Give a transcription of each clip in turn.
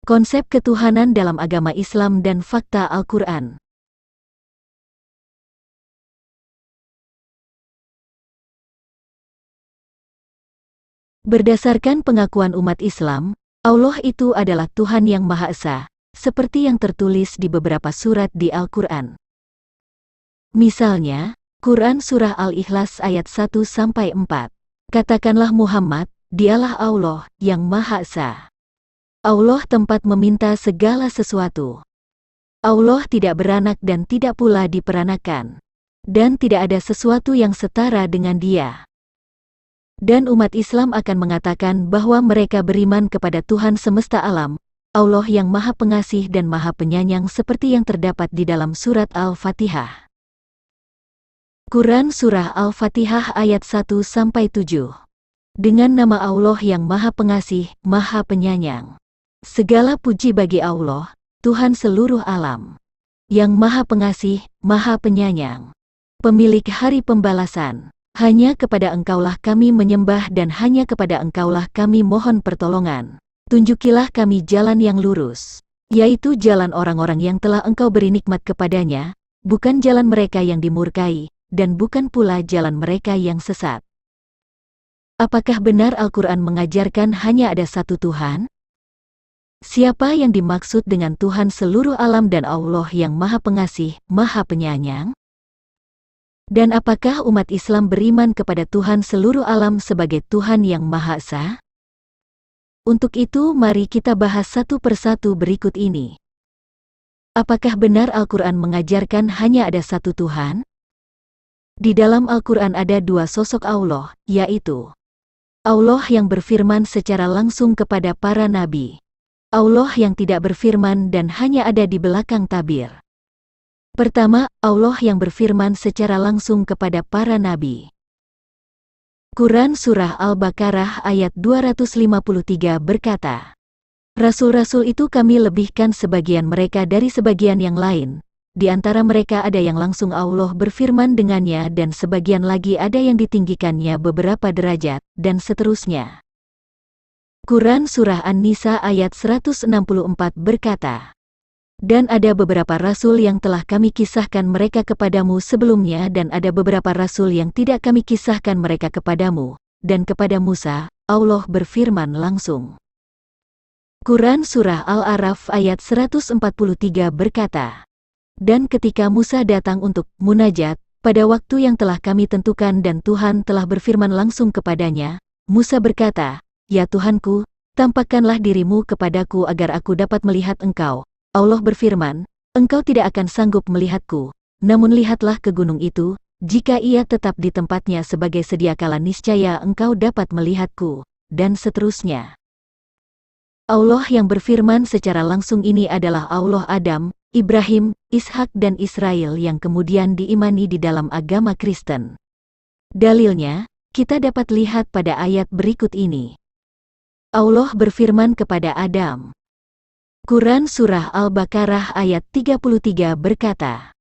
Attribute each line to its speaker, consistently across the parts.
Speaker 1: Konsep ketuhanan dalam agama Islam dan fakta Al-Quran. Berdasarkan pengakuan umat Islam, Allah itu adalah Tuhan yang Maha Esa, seperti yang tertulis di beberapa surat di Al-Quran. Misalnya, Quran Surah Al-Ikhlas ayat 1-4. Katakanlah Muhammad, dialah Allah yang Maha Esa. Allah tempat meminta segala sesuatu. Allah tidak beranak dan tidak pula diperanakan. Dan tidak ada sesuatu yang setara dengan Dia. Dan umat Islam akan mengatakan bahwa mereka beriman kepada Tuhan semesta alam, Allah yang Maha Pengasih dan Maha Penyayang seperti yang terdapat di dalam surat Al-Fatihah. Quran Surah Al-Fatihah ayat 1-7. Dengan nama Allah yang Maha Pengasih, Maha Penyayang. Segala puji bagi Allah, Tuhan seluruh alam, yang Maha Pengasih, Maha Penyayang, pemilik hari pembalasan. Hanya kepada Engkaulah kami menyembah dan hanya kepada Engkaulah kami mohon pertolongan. Tunjukilah kami jalan yang lurus, yaitu jalan orang-orang yang telah Engkau beri nikmat kepadanya, bukan jalan mereka yang dimurkai, dan bukan pula jalan mereka yang sesat. Apakah benar Al-Quran mengajarkan hanya ada satu Tuhan? Siapa yang dimaksud dengan Tuhan seluruh alam dan Allah yang Maha Pengasih, Maha Penyayang? Dan apakah umat Islam beriman kepada Tuhan seluruh alam sebagai Tuhan yang Maha Esa? Untuk itu mari kita bahas satu persatu berikut ini. Apakah benar Al-Quran mengajarkan hanya ada satu Tuhan? Di dalam Al-Quran ada dua sosok Allah, yaitu Allah yang berfirman secara langsung kepada para nabi. Allah yang tidak berfirman dan hanya ada di belakang tabir. Pertama, Allah yang berfirman secara langsung kepada para nabi. Quran Surah Al-Baqarah ayat 253 berkata, Rasul-rasul itu kami lebihkan sebagian mereka dari sebagian yang lain. Di antara mereka ada yang langsung Allah berfirman dengannya dan sebagian lagi ada yang ditinggikannya beberapa derajat, dan seterusnya. Quran Surah An-Nisa ayat 164 berkata, Dan ada beberapa rasul yang telah kami kisahkan mereka kepadamu sebelumnya dan ada beberapa rasul yang tidak kami kisahkan mereka kepadamu, dan kepada Musa, Allah berfirman langsung. Quran Surah Al-A'raf ayat 143 berkata, Dan ketika Musa datang untuk munajat, pada waktu yang telah kami tentukan dan Tuhan telah berfirman langsung kepadanya, Musa berkata, Ya Tuhanku, tampakkanlah dirimu kepadaku agar aku dapat melihat Engkau. Allah berfirman, Engkau tidak akan sanggup melihatku, namun lihatlah ke gunung itu, jika ia tetap di tempatnya sebagai sediakala niscaya engkau dapat melihatku, dan seterusnya. Allah yang berfirman secara langsung ini adalah Allah Adam, Ibrahim, Ishak dan Israel yang kemudian diimani di dalam agama Kristen. Dalilnya, kita dapat lihat pada ayat berikut ini. Allah berfirman kepada Adam. Quran Surah Al-Baqarah ayat 33 berkata,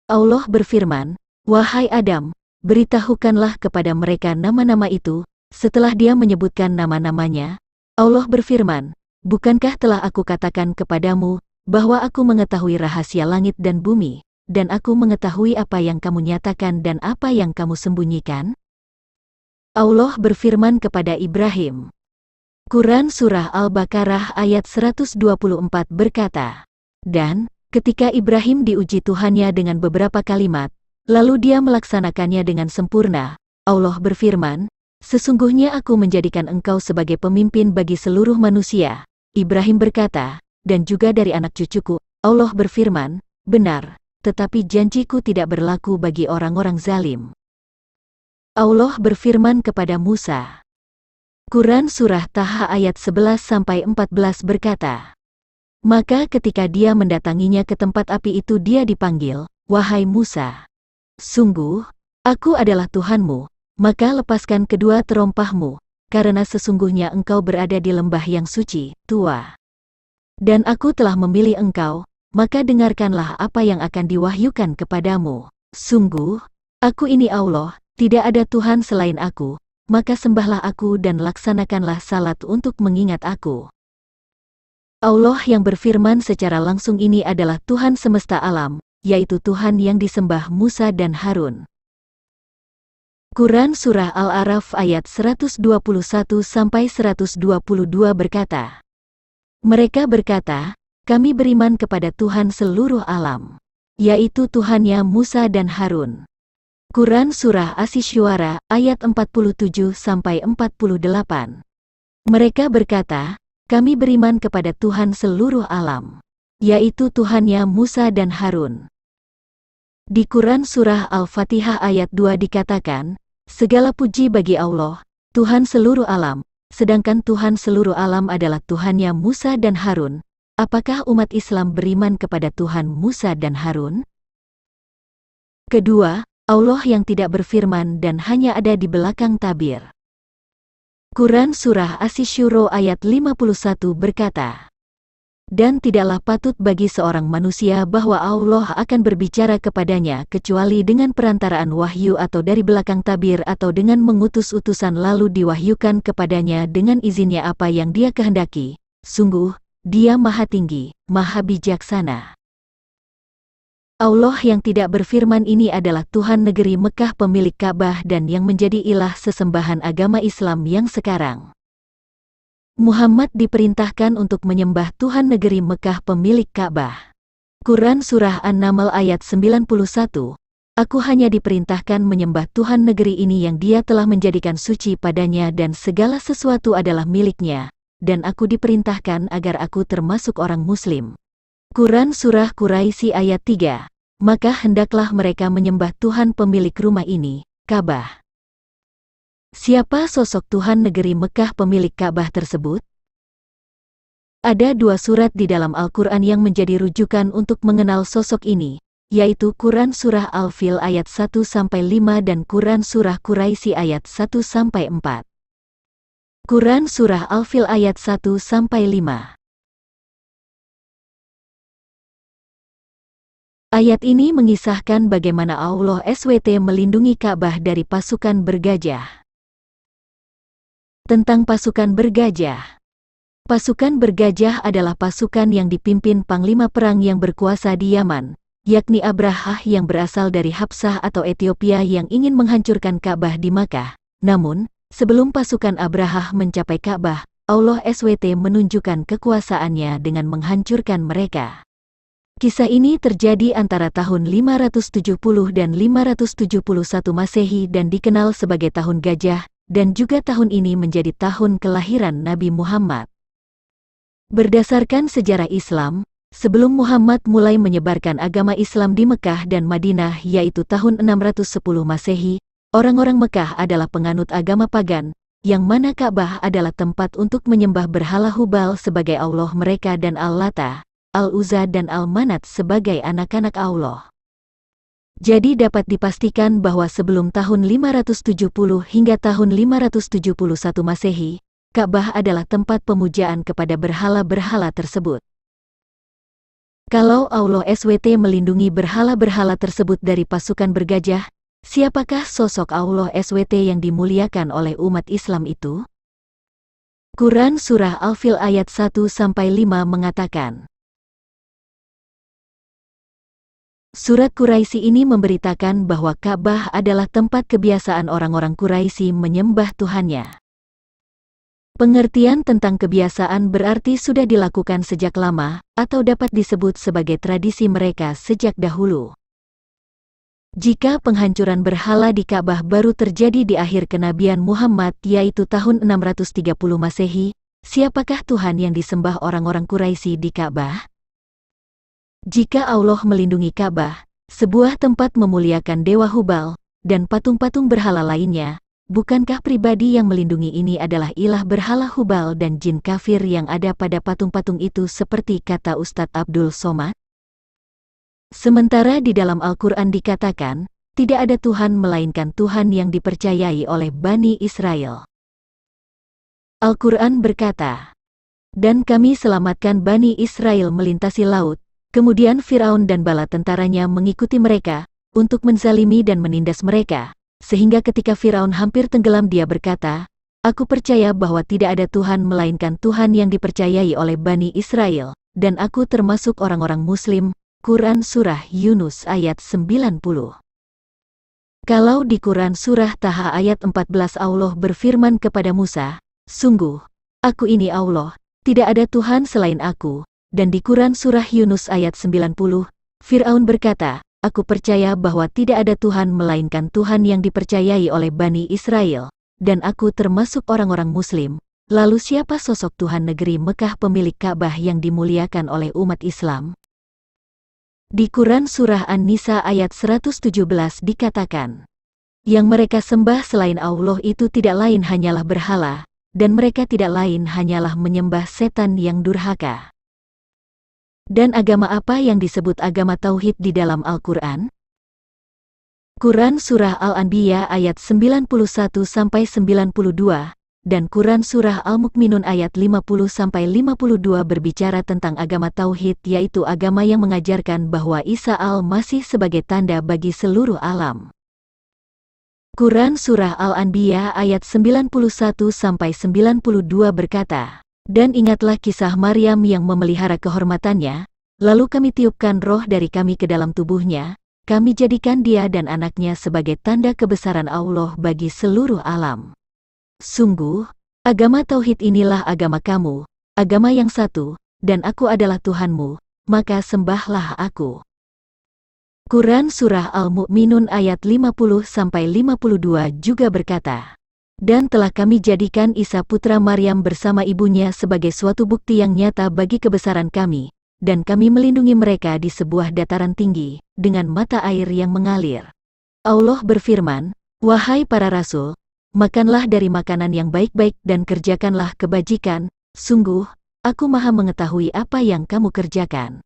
Speaker 1: Allah berfirman, Wahai Adam, beritahukanlah kepada mereka nama-nama itu. Setelah dia menyebutkan nama-namanya, Allah berfirman, Bukankah telah aku katakan kepadamu, bahwa aku mengetahui rahasia langit dan bumi, dan aku mengetahui apa yang kamu nyatakan dan apa yang kamu sembunyikan? Allah berfirman kepada Ibrahim. Quran Surah Al-Baqarah ayat 124 berkata, Dan, ketika Ibrahim diuji Tuhannya dengan beberapa kalimat, lalu dia melaksanakannya dengan sempurna, Allah berfirman, Sesungguhnya aku menjadikan engkau sebagai pemimpin bagi seluruh manusia. Ibrahim berkata, dan juga dari anak cucuku, Allah berfirman, Benar, tetapi janjiku tidak berlaku bagi orang-orang zalim. Allah berfirman kepada Musa. Quran Surah Taha ayat 11-14 berkata, Maka ketika dia mendatanginya ke tempat api itu dia dipanggil, Wahai Musa, sungguh, aku adalah Tuhanmu, maka lepaskan kedua terompahmu, karena sesungguhnya engkau berada di lembah yang suci, tua. Dan aku telah memilih engkau, maka dengarkanlah apa yang akan diwahyukan kepadamu. Sungguh, aku ini Allah, tidak ada Tuhan selain aku. Maka sembahlah aku dan laksanakanlah salat untuk mengingat aku. Allah yang berfirman secara langsung ini adalah Tuhan semesta alam, yaitu Tuhan yang disembah Musa dan Harun. Quran Surah Al-A'raf ayat 121-122 berkata, mereka berkata, kami beriman kepada Tuhan seluruh alam, yaitu Tuhannya Musa dan Harun. Quran Surah Asy-Syu'ara ayat 47-48. Mereka berkata, kami beriman kepada Tuhan seluruh alam, yaitu Tuhannya Musa dan Harun. Di Quran Surah Al-Fatihah ayat 2 dikatakan, segala puji bagi Allah, Tuhan seluruh alam, sedangkan Tuhan seluruh alam adalah Tuhannya Musa dan Harun. Apakah umat Islam beriman kepada Tuhan Musa dan Harun? Kedua, Allah yang tidak berfirman dan hanya ada di belakang tabir. Quran Surah Asy-Syu'ara ayat 51 berkata, dan tidaklah patut bagi seorang manusia bahwa Allah akan berbicara kepadanya kecuali dengan perantaraan wahyu atau dari belakang tabir atau dengan mengutus utusan lalu diwahyukan kepadanya dengan izinnya apa yang dia kehendaki. Sungguh, Dia Maha Tinggi, Maha Bijaksana. Allah yang tidak berfirman ini adalah Tuhan negeri Mekah pemilik Ka'bah dan yang menjadi ilah sesembahan agama Islam yang sekarang. Muhammad diperintahkan untuk menyembah Tuhan negeri Mekah pemilik Ka'bah. Quran Surah An-Naml ayat 91, aku hanya diperintahkan menyembah Tuhan negeri ini yang Dia telah menjadikan suci padanya dan segala sesuatu adalah miliknya, dan aku diperintahkan agar aku termasuk orang Muslim. Quran Surah Quraisy ayat 3, maka hendaklah mereka menyembah Tuhan pemilik rumah ini, Ka'bah. Siapa sosok Tuhan negeri Mekah pemilik Ka'bah tersebut? Ada dua surat di dalam Al-Quran yang menjadi rujukan untuk mengenal sosok ini, yaitu Quran Surah Al-Fil ayat 1-5 dan Quran Surah Quraisy ayat 1-4. Quran Surah Al-Fil ayat 1-5. Ayat ini mengisahkan bagaimana Allah SWT melindungi Ka'bah dari pasukan bergajah. Tentang pasukan bergajah. Pasukan bergajah adalah pasukan yang dipimpin panglima perang yang berkuasa di Yaman, yakni Abrahah yang berasal dari Habsah atau Ethiopia yang ingin menghancurkan Ka'bah di Makkah. Namun, sebelum pasukan Abrahah mencapai Ka'bah, Allah SWT menunjukkan kekuasaannya dengan menghancurkan mereka. Kisah ini terjadi antara tahun 570 dan 571 Masehi dan dikenal sebagai Tahun Gajah, dan juga tahun ini menjadi tahun kelahiran Nabi Muhammad. Berdasarkan sejarah Islam, sebelum Muhammad mulai menyebarkan agama Islam di Mekah dan Madinah yaitu tahun 610 Masehi, orang-orang Mekah adalah penganut agama pagan, yang mana Ka'bah adalah tempat untuk menyembah berhala Hubal sebagai Allah mereka dan Al-Lata, Al-Uzza dan Al-Manat sebagai anak-anak Allah. Jadi dapat dipastikan bahwa sebelum tahun 570 hingga tahun 571 Masehi, Ka'bah adalah tempat pemujaan kepada berhala-berhala tersebut. Kalau Allah SWT melindungi berhala-berhala tersebut dari pasukan bergajah, siapakah sosok Allah SWT yang dimuliakan oleh umat Islam itu? Quran Surah Al-Fil ayat 1-5 mengatakan, surat Quraisy ini memberitakan bahwa Ka'bah adalah tempat kebiasaan orang-orang Quraisy menyembah Tuhannya. Pengertian tentang kebiasaan berarti sudah dilakukan sejak lama, atau dapat disebut sebagai tradisi mereka sejak dahulu. Jika penghancuran berhala di Ka'bah baru terjadi di akhir kenabian Muhammad yaitu tahun 630 Masehi, siapakah Tuhan yang disembah orang-orang Quraisy di Ka'bah? Jika Allah melindungi Ka'bah, sebuah tempat memuliakan Dewa Hubal, dan patung-patung berhala lainnya, bukankah pribadi yang melindungi ini adalah ilah berhala Hubal dan jin kafir yang ada pada patung-patung itu seperti kata Ustadz Abdul Somad? Sementara di dalam Al-Quran dikatakan, tidak ada Tuhan melainkan Tuhan yang dipercayai oleh Bani Israel. Al-Quran berkata, dan kami selamatkan Bani Israel melintasi laut, kemudian Firaun dan bala tentaranya mengikuti mereka, untuk menzalimi dan menindas mereka, sehingga ketika Firaun hampir tenggelam dia berkata, aku percaya bahwa tidak ada Tuhan melainkan Tuhan yang dipercayai oleh Bani Israel, dan aku termasuk orang-orang Muslim. Quran Surah Yunus ayat 90. Kalau di Quran Surah Taha ayat 14 Allah berfirman kepada Musa, "Sungguh, aku ini Allah, tidak ada Tuhan selain aku." Dan di Quran Surah Yunus ayat 90, Fir'aun berkata, "Aku percaya bahwa tidak ada Tuhan melainkan Tuhan yang dipercayai oleh Bani Israel, dan aku termasuk orang-orang Muslim." Lalu siapa sosok Tuhan negeri Mekah pemilik Ka'bah yang dimuliakan oleh umat Islam? Di Quran Surah An-Nisa ayat 117 dikatakan, "Yang mereka sembah selain Allah itu tidak lain hanyalah berhala, dan mereka tidak lain hanyalah menyembah setan yang durhaka." Dan agama apa yang disebut agama Tauhid di dalam Al-Quran? Quran Surah Al-Anbiya ayat 91-92, dan Quran Surah Al-Mukminun ayat 50-52 berbicara tentang agama Tauhid, yaitu agama yang mengajarkan bahwa Isa Al-Masih sebagai tanda bagi seluruh alam. Quran Surah Al-Anbiya ayat 91-92 berkata, "Dan ingatlah kisah Maryam yang memelihara kehormatannya, lalu kami tiupkan roh dari kami ke dalam tubuhnya, kami jadikan dia dan anaknya sebagai tanda kebesaran Allah bagi seluruh alam. Sungguh, agama Tauhid inilah agama kamu, agama yang satu, dan aku adalah Tuhanmu, maka sembahlah aku." Quran Surah Al-Mu'minun ayat 50-52 juga berkata, "Dan telah kami jadikan Isa putra Maryam bersama ibunya sebagai suatu bukti yang nyata bagi kebesaran kami, dan kami melindungi mereka di sebuah dataran tinggi, dengan mata air yang mengalir." Allah berfirman, "Wahai para rasul, makanlah dari makanan yang baik-baik dan kerjakanlah kebajikan, sungguh, aku maha mengetahui apa yang kamu kerjakan.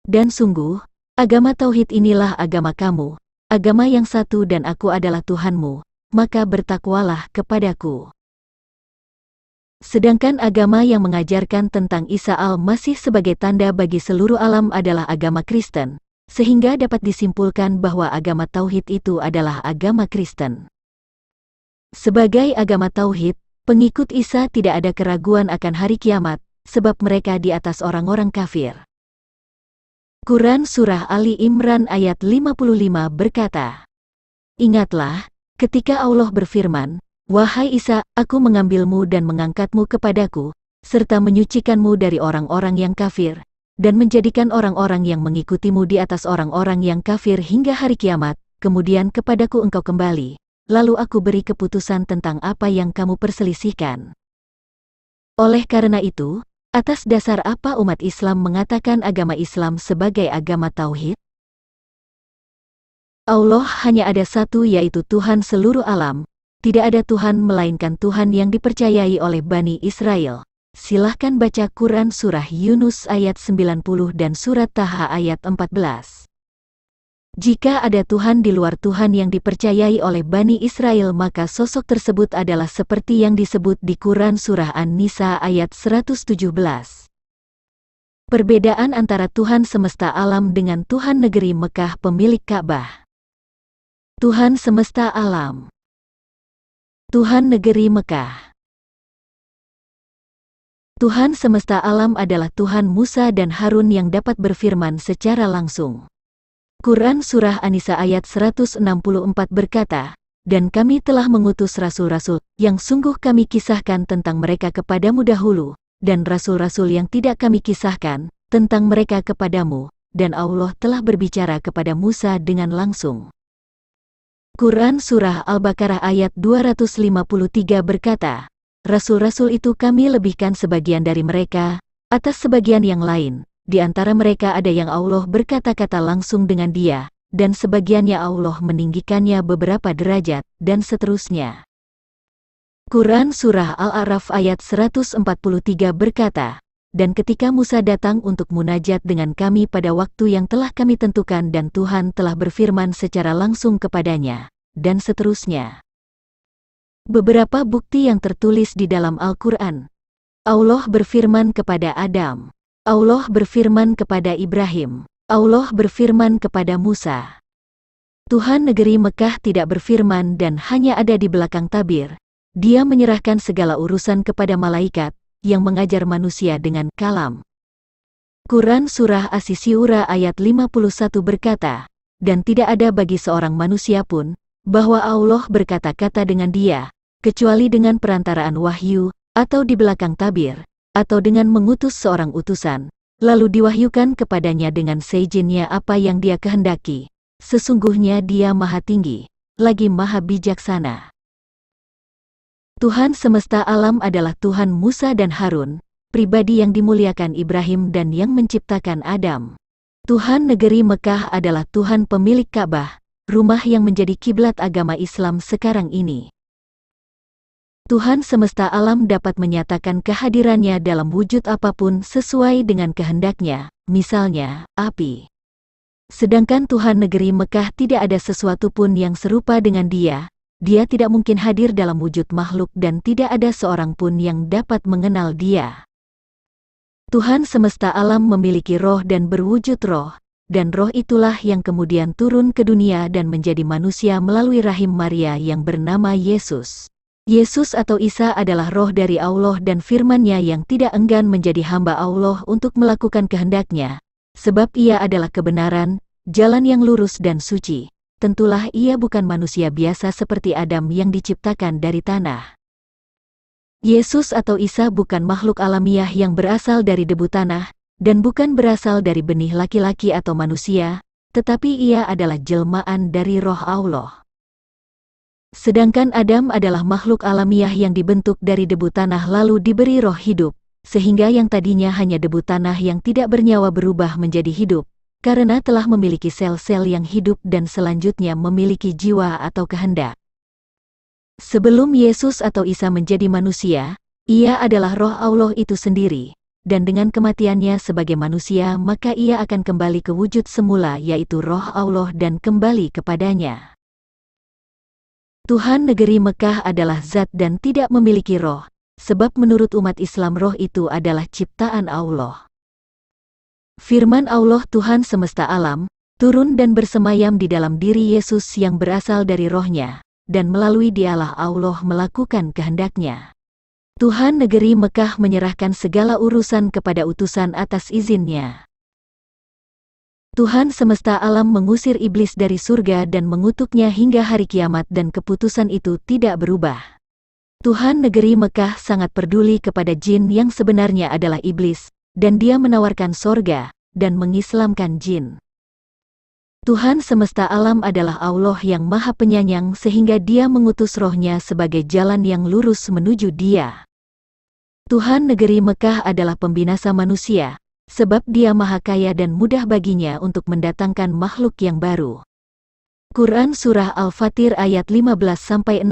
Speaker 1: Dan sungguh, agama Tauhid inilah agama kamu, agama yang satu dan aku adalah Tuhanmu, maka bertakwalah kepadaku." Sedangkan agama yang mengajarkan tentang Isa Al-Masih sebagai tanda bagi seluruh alam adalah agama Kristen, sehingga dapat disimpulkan bahwa agama Tauhid itu adalah agama Kristen. Sebagai agama Tauhid, pengikut Isa tidak ada keraguan akan hari kiamat, sebab mereka di atas orang-orang kafir. Quran Surah Ali Imran ayat 55 berkata, "Ingatlah, ketika Allah berfirman, 'Wahai Isa, aku mengambilmu dan mengangkatmu kepadaku, serta menyucikanmu dari orang-orang yang kafir, dan menjadikan orang-orang yang mengikutimu di atas orang-orang yang kafir hingga hari kiamat, kemudian kepadaku engkau kembali. Lalu aku beri keputusan tentang apa yang kamu perselisihkan.' Oleh karena itu, atas dasar apa umat Islam mengatakan agama Islam sebagai agama Tauhid? Allah hanya ada satu, yaitu Tuhan seluruh alam. Tidak ada Tuhan melainkan Tuhan yang dipercayai oleh Bani Israel. Silahkan baca Quran Surah Yunus ayat 90 dan Surat Taha ayat 14. Jika ada Tuhan di luar Tuhan yang dipercayai oleh Bani Israel, maka sosok tersebut adalah seperti yang disebut di Quran Surah An-Nisa ayat 117. Perbedaan antara Tuhan semesta alam dengan Tuhan negeri Mekah pemilik Ka'bah. Tuhan semesta alam, Tuhan negeri Mekah. Tuhan semesta alam adalah Tuhan Musa dan Harun yang dapat berfirman secara langsung. Quran Surah An-Nisa ayat 164 berkata, "Dan kami telah mengutus rasul-rasul, yang sungguh kami kisahkan tentang mereka kepadamu dahulu, dan rasul-rasul yang tidak kami kisahkan tentang mereka kepadamu, dan Allah telah berbicara kepada Musa dengan langsung." Quran Surah Al-Baqarah ayat 253 berkata, "Rasul-rasul itu kami lebihkan sebagian dari mereka atas sebagian yang lain. Di antara mereka ada yang Allah berkata-kata langsung dengan dia, dan sebagiannya Allah meninggikannya beberapa derajat, dan seterusnya." Quran Surah Al-A'raf ayat 143 berkata, "Dan ketika Musa datang untuk munajat dengan kami pada waktu yang telah kami tentukan dan Tuhan telah berfirman secara langsung kepadanya," dan seterusnya. Beberapa bukti yang tertulis di dalam Al-Quran. Allah berfirman kepada Adam. Allah berfirman kepada Ibrahim. Allah berfirman kepada Musa. Tuhan negeri Mekah tidak berfirman dan hanya ada di belakang tabir, Dia menyerahkan segala urusan kepada malaikat, yang mengajar manusia dengan kalam. Quran Surah As-Syura ayat 51 berkata, dan tidak ada bagi seorang manusia pun, bahwa Allah berkata-kata dengan dia, kecuali dengan perantaraan wahyu, atau di belakang tabir, atau dengan mengutus seorang utusan, lalu diwahyukan kepadanya dengan seizinnya apa yang dia kehendaki. Sesungguhnya dia maha tinggi, lagi maha bijaksana. Tuhan semesta alam adalah Tuhan Musa dan Harun, pribadi yang dimuliakan Ibrahim dan yang menciptakan Adam. Tuhan negeri Mekah adalah Tuhan pemilik Ka'bah, rumah yang menjadi kiblat agama Islam sekarang ini. Tuhan semesta alam dapat menyatakan kehadirannya dalam wujud apapun sesuai dengan kehendaknya, misalnya, api. Sedangkan Tuhan negeri Mekah tidak ada sesuatu pun yang serupa dengan dia. Dia tidak mungkin hadir dalam wujud makhluk dan tidak ada seorang pun yang dapat mengenal dia. Tuhan semesta alam memiliki roh dan berwujud roh, dan roh itulah yang kemudian turun ke dunia dan menjadi manusia melalui rahim Maria yang bernama Yesus. Yesus atau Isa adalah roh dari Allah dan firman-Nya yang tidak enggan menjadi hamba Allah untuk melakukan kehendak-Nya, sebab ia adalah kebenaran, jalan yang lurus dan suci. Tentulah ia bukan manusia biasa seperti Adam yang diciptakan dari tanah. Yesus atau Isa bukan makhluk alamiah yang berasal dari debu tanah, dan bukan berasal dari benih laki-laki atau manusia, tetapi ia adalah jelmaan dari roh Allah. Sedangkan Adam adalah makhluk alamiah yang dibentuk dari debu tanah lalu diberi roh hidup, sehingga yang tadinya hanya debu tanah yang tidak bernyawa berubah menjadi hidup, karena telah memiliki sel-sel yang hidup dan selanjutnya memiliki jiwa atau kehendak. Sebelum Yesus atau Isa menjadi manusia, ia adalah roh Allah itu sendiri, dan dengan kematiannya sebagai manusia maka ia akan kembali ke wujud semula yaitu roh Allah dan kembali kepadanya. Tuhan negeri Mekah adalah zat dan tidak memiliki roh, sebab menurut umat Islam roh itu adalah ciptaan Allah. Firman Allah Tuhan semesta alam, turun dan bersemayam di dalam diri Yesus yang berasal dari rohnya, dan melalui dialah Allah melakukan kehendak-Nya. Tuhan negeri Mekah menyerahkan segala urusan kepada utusan atas izin-Nya. Tuhan semesta alam mengusir iblis dari surga dan mengutuknya hingga hari kiamat dan keputusan itu tidak berubah. Tuhan negeri Mekah sangat peduli kepada jin yang sebenarnya adalah iblis, dan dia menawarkan sorga, dan mengislamkan jin. Tuhan semesta alam adalah Allah yang maha penyayang sehingga dia mengutus rohnya sebagai jalan yang lurus menuju dia. Tuhan negeri Mekah adalah pembinasa manusia, sebab dia maha kaya dan mudah baginya untuk mendatangkan makhluk yang baru. Quran Surah Al-Fatir ayat 15-16,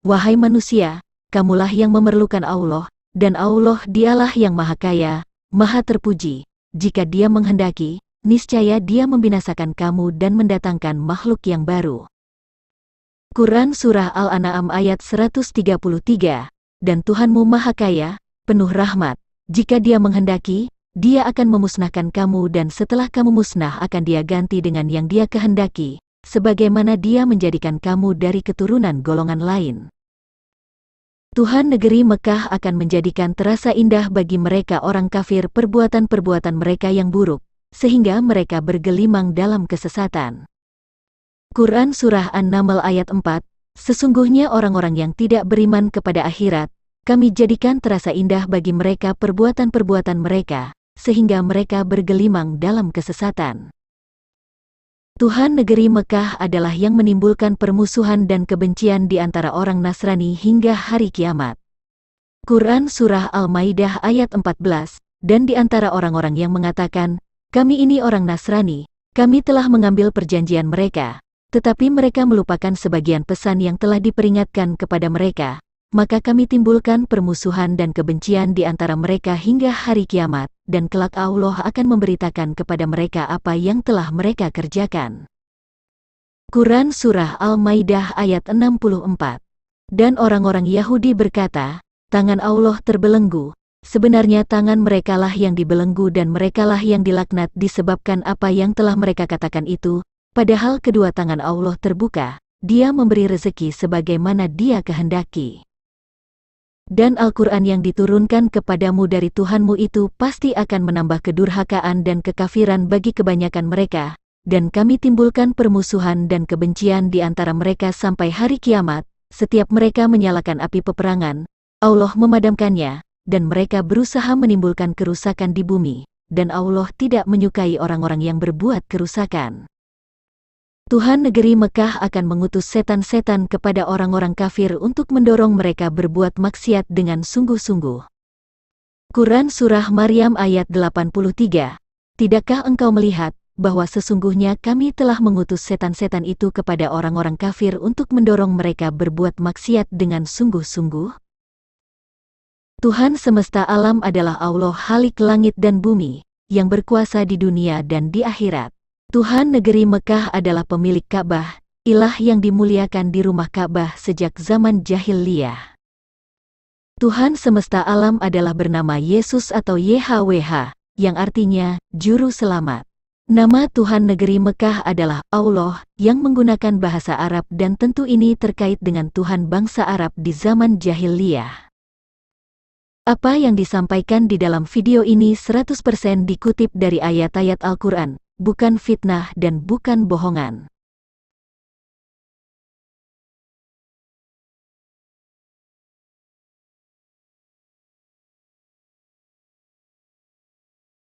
Speaker 1: Wahai manusia, kamulah yang memerlukan Allah, dan Allah dialah yang maha kaya, maha terpuji, jika dia menghendaki, niscaya dia membinasakan kamu dan mendatangkan makhluk yang baru. Quran Surah Al-An'am ayat 133, dan Tuhanmu maha kaya, penuh rahmat, jika dia menghendaki, dia akan memusnahkan kamu dan setelah kamu musnah akan dia ganti dengan yang dia kehendaki, sebagaimana dia menjadikan kamu dari keturunan golongan lain. Tuhan negeri Mekah akan menjadikan terasa indah bagi mereka orang kafir perbuatan-perbuatan mereka yang buruk, sehingga mereka bergelimang dalam kesesatan. Quran Surah An-Naml ayat 4, Sesungguhnya orang-orang yang tidak beriman kepada akhirat, kami jadikan terasa indah bagi mereka perbuatan-perbuatan mereka, sehingga mereka bergelimang dalam kesesatan. Tuhan negeri Mekah adalah yang menimbulkan permusuhan dan kebencian di antara orang Nasrani hingga hari kiamat. Quran Surah Al-Maidah ayat 14, dan di antara orang-orang yang mengatakan, kami ini orang Nasrani, kami telah mengambil perjanjian mereka, tetapi mereka melupakan sebagian pesan yang telah diperingatkan kepada mereka, maka kami timbulkan permusuhan dan kebencian di antara mereka hingga hari kiamat, dan kelak Allah akan memberitakan kepada mereka apa yang telah mereka kerjakan. Quran Surah Al-Maidah ayat 64. Dan orang-orang Yahudi berkata, tangan Allah terbelenggu, sebenarnya tangan merekalah yang dibelenggu dan merekalah yang dilaknat disebabkan apa yang telah mereka katakan itu, padahal kedua tangan Allah terbuka, dia memberi rezeki sebagaimana dia kehendaki. Dan Al-Quran yang diturunkan kepadamu dari Tuhanmu itu pasti akan menambah kedurhakaan dan kekafiran bagi kebanyakan mereka, dan kami timbulkan permusuhan dan kebencian di antara mereka sampai hari kiamat. Setiap mereka menyalakan api peperangan, Allah memadamkannya, dan mereka berusaha menimbulkan kerusakan di bumi, dan Allah tidak menyukai orang-orang yang berbuat kerusakan. Tuhan negeri Mekah akan mengutus setan-setan kepada orang-orang kafir untuk mendorong mereka berbuat maksiat dengan sungguh-sungguh. Quran Surah Maryam ayat 83. Tidakkah engkau melihat bahwa sesungguhnya kami telah mengutus setan-setan itu kepada orang-orang kafir untuk mendorong mereka berbuat maksiat dengan sungguh-sungguh? Tuhan semesta alam adalah Allah Khalik langit dan bumi, yang berkuasa di dunia dan di akhirat. Tuhan negeri Mekah adalah pemilik Ka'bah, ilah yang dimuliakan di rumah Ka'bah sejak zaman jahiliyah. Tuhan semesta alam adalah bernama Yesus atau YHWH, yang artinya Juru Selamat. Nama Tuhan negeri Mekah adalah Allah, yang menggunakan bahasa Arab dan tentu ini terkait dengan Tuhan bangsa Arab di zaman jahiliyah. Apa yang disampaikan di dalam video ini 100% dikutip dari ayat-ayat Al-Quran, bukan fitnah dan bukan bohongan.